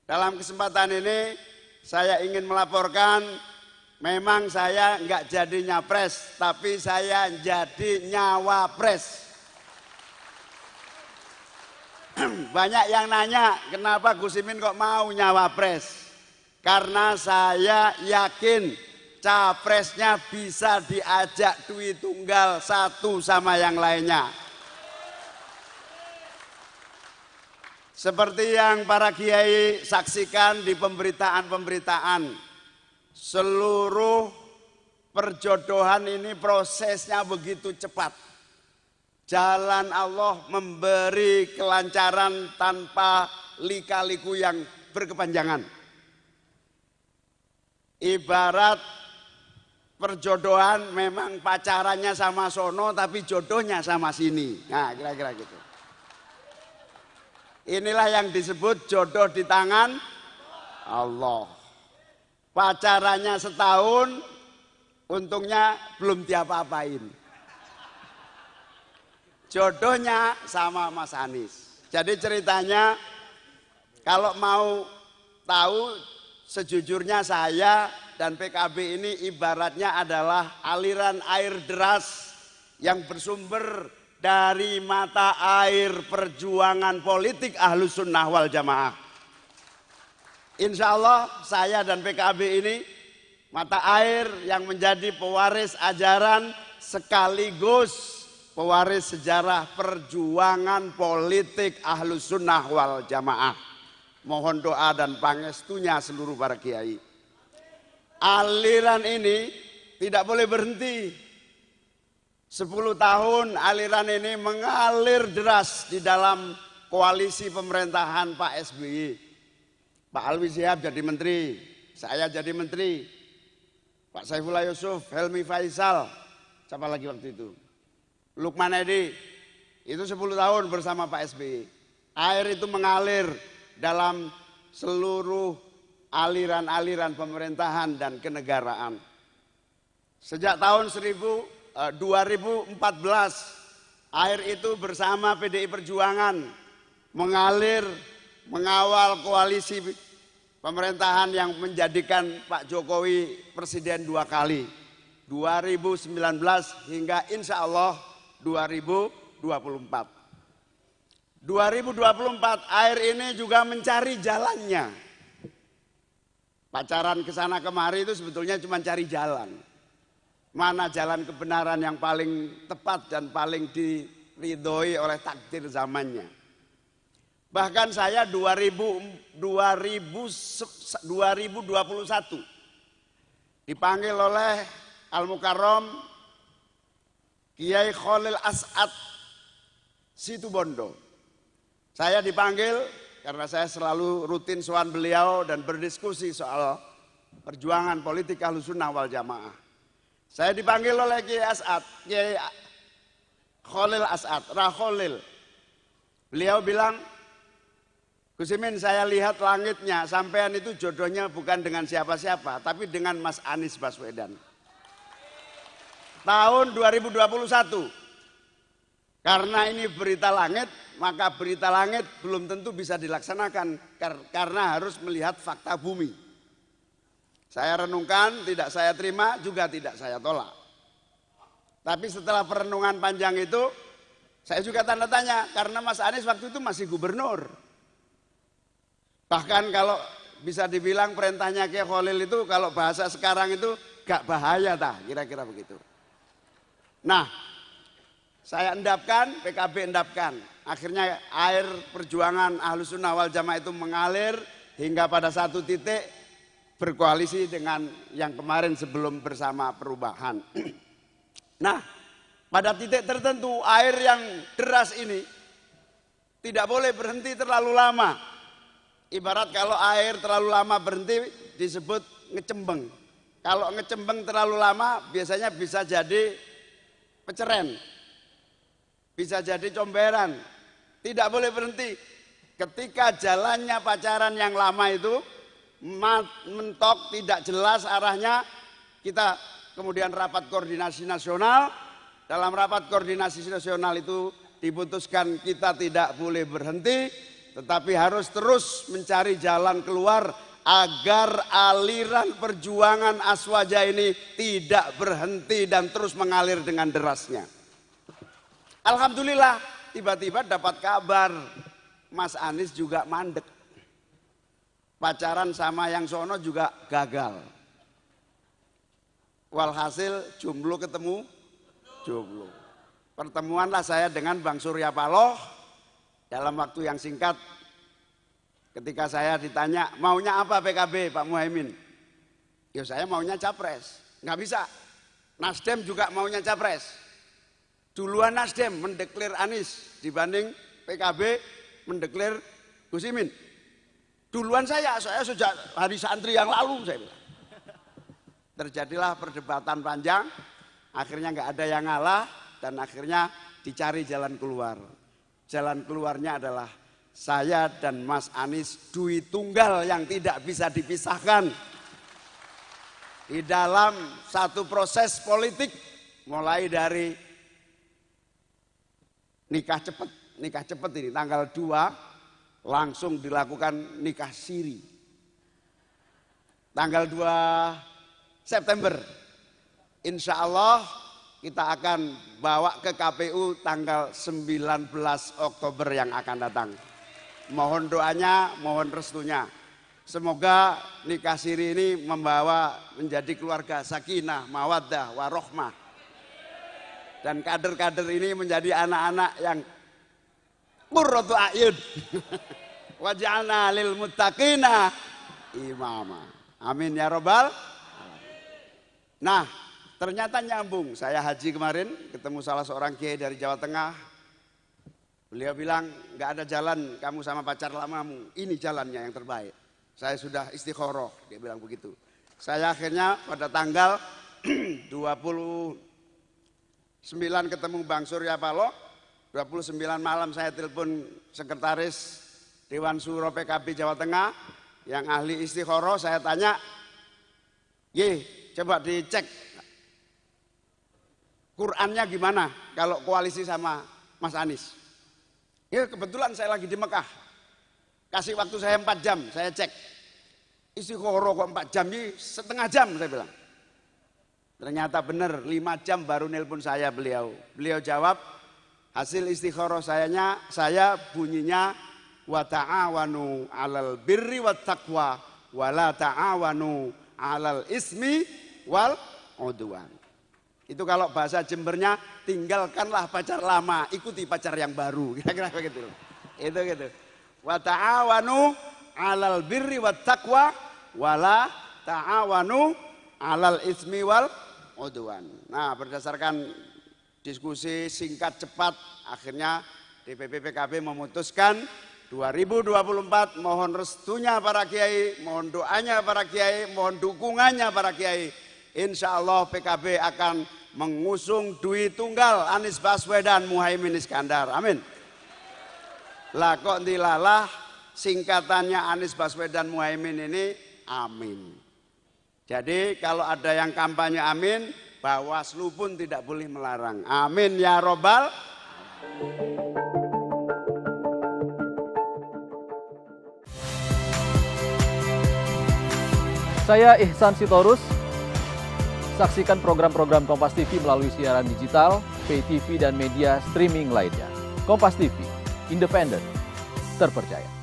Dalam kesempatan ini saya ingin melaporkan, memang saya nggak jadi nyapres, tapi saya jadi nyawapres. Banyak yang nanya, kenapa Gus Imin kok mau nyawapres? Karena saya yakin capresnya bisa diajak duit tunggal satu sama yang lainnya. Seperti yang para kiai saksikan di pemberitaan-pemberitaan, seluruh perjodohan ini prosesnya begitu cepat. Jalan Allah memberi kelancaran tanpa lika-liku yang berkepanjangan. Ibarat perjodohan memang pacarannya sama sono tapi jodohnya sama sini. Nah, kira-kira gitu. Inilah yang disebut jodoh di tangan Allah. Pacarannya setahun, untungnya belum diapa-apain. Jodohnya sama Mas Anies. Jadi ceritanya, kalau mau tahu, sejujurnya saya dan PKB ini ibaratnya adalah aliran air deras yang bersumber dari mata air perjuangan politik Ahlus Sunnah wal Jamaah. Insya Allah saya dan PKB ini mata air yang menjadi pewaris ajaran sekaligus pewaris sejarah perjuangan politik Ahlus Sunnah wal Jamaah. Mohon doa dan pangestunya seluruh para kiai. Aliran ini tidak boleh berhenti. 10 tahun aliran ini mengalir deras di dalam koalisi pemerintahan Pak SBY. Pak Alwi Shihab jadi menteri, saya jadi menteri, Pak Saifullah Yusuf, Helmi Faisal, siapa lagi waktu itu? Lukman Edi, itu 10 tahun bersama Pak SBY. Air itu mengalir dalam seluruh aliran-aliran pemerintahan dan kenegaraan. Sejak tahun 2014, air itu bersama PDI Perjuangan mengalir mengawal koalisi pemerintahan yang menjadikan Pak Jokowi presiden 2 kali, 2019 hingga insya Allah 2024. 2024 air ini juga mencari jalannya. Pacaran kesana kemari itu sebetulnya cuma cari jalan. Mana jalan kebenaran yang paling tepat dan paling diridhoi oleh takdir zamannya. Bahkan saya 2021 dipanggil oleh Al-Mukarram Kiai Khalil As'ad Situbondo. Saya dipanggil karena saya selalu rutin sowan beliau dan berdiskusi soal perjuangan politik Ahlus Sunnah wal Jamaah. Saya dipanggil oleh Kiai As'ad, Kiai Khalil As'ad, Rakholil. Beliau bilang, Gus Imin, saya lihat langitnya, sampean itu jodohnya bukan dengan siapa-siapa, tapi dengan Mas Anies Baswedan. Tahun 2021, karena ini berita langit, maka berita langit belum tentu bisa dilaksanakan, karena harus melihat fakta bumi. Saya renungkan, tidak saya terima, juga tidak saya tolak. Tapi setelah perenungan panjang itu, saya juga tanda tanya, karena Mas Anies waktu itu masih gubernur. Bahkan kalau bisa dibilang perintahnya Kiai Khalil itu, kalau bahasa sekarang itu gak bahaya dah, kira-kira begitu. Nah, saya endapkan, PKB endapkan. Akhirnya air perjuangan Ahlus Sunnah wal Jamaah itu mengalir hingga pada satu titik berkoalisi dengan yang kemarin sebelum bersama perubahan. Nah, pada titik tertentu air yang deras ini tidak boleh berhenti terlalu lama. Ibarat kalau air terlalu lama berhenti disebut ngecembeng. Kalau ngecembeng terlalu lama biasanya bisa jadi peceren, bisa jadi comberan. Tidak boleh berhenti. Ketika jalannya pacaran yang lama itu mentok, tidak jelas arahnya, kita kemudian rapat koordinasi nasional. Dalam rapat koordinasi nasional itu diputuskan kita tidak boleh berhenti, tetapi harus terus mencari jalan keluar agar aliran perjuangan Aswaja ini tidak berhenti dan terus mengalir dengan derasnya. Alhamdulillah, tiba-tiba dapat kabar Mas Anies juga mandek. Pacaran sama yang sono juga gagal. Walhasil jomblo ketemu jomblo. Pertemuanlah saya dengan Bang Surya Paloh dalam waktu yang singkat. Ketika saya ditanya maunya apa PKB Pak Muhaimin, ya saya maunya capres. Nggak bisa. Nasdem juga maunya capres. Duluan Nasdem mendeklir Anies dibanding PKB mendeklir Gus Imin. Duluan saya sejak hari santri yang lalu saya bilang. Terjadilah perdebatan panjang, akhirnya nggak ada yang ngalah dan akhirnya dicari jalan keluar. Jalan keluarnya adalah saya dan Mas Anies duit tunggal yang tidak bisa dipisahkan. Di dalam satu proses politik mulai dari nikah cepat ini tanggal 2 langsung dilakukan nikah siri. Tanggal 2 September, insya Allah kita akan bawa ke KPU tanggal 19 Oktober yang akan datang. Mohon doanya, mohon restunya. Semoga nikah siri ini membawa menjadi keluarga sakinah, mawaddah, warohmah. Dan kader-kader ini menjadi anak-anak yang qurratu a'yun. Waj'alna lil muttaqina imama. Amin ya robbal. Nah, ternyata nyambung. Saya haji kemarin ketemu salah seorang kiai dari Jawa Tengah. Beliau bilang nggak ada jalan kamu sama pacar lamamu. Ini jalannya yang terbaik. Saya sudah istikharah, dia bilang begitu. Saya akhirnya pada tanggal 29 ketemu Bang Surya Paloh. 29 malam saya telepon sekretaris Dewan Suro PKB Jawa Tengah yang ahli istikharah. Saya tanya, coba dicek Qurannya gimana kalau koalisi sama Mas Anies. Ya kebetulan saya lagi di Mekah. Kasih waktu saya 4 jam, saya cek. Istikharah kok 4 jam, ini setengah jam saya bilang. Ternyata benar 5 jam baru nelpon saya beliau. Beliau jawab, hasil istikharah saya bunyinya wa ta'awanu 'alal birri wat taqwa wa la ta'awanu 'alal ismi wal udwan. Itu kalau bahasa Jembernya, tinggalkanlah pacar lama, ikuti pacar yang baru. Kira-kira begitu. Itu gitu. Wa ta'awanu 'alal birri wat taqwa wa la ta'awanu 'alal ismi wal udwan. Nah, berdasarkan diskusi singkat cepat, akhirnya DPP PKB memutuskan 2024 mohon restunya para kiai, mohon doanya para kiai, mohon dukungannya para kiai. Insya Allah PKB akan mengusung duit tunggal Anies Baswedan Muhaimin Iskandar. Amin. Lah kok dilalah singkatannya Anies Baswedan Muhaimin ini amin. Jadi kalau ada yang kampanye amin, Bawaslu pun tidak boleh melarang. Amin ya robbal. Saya Ihsan Sitorus. Saksikan program-program Kompas TV melalui siaran digital, pay TV, dan media streaming lainnya. Kompas TV, independen, terpercaya.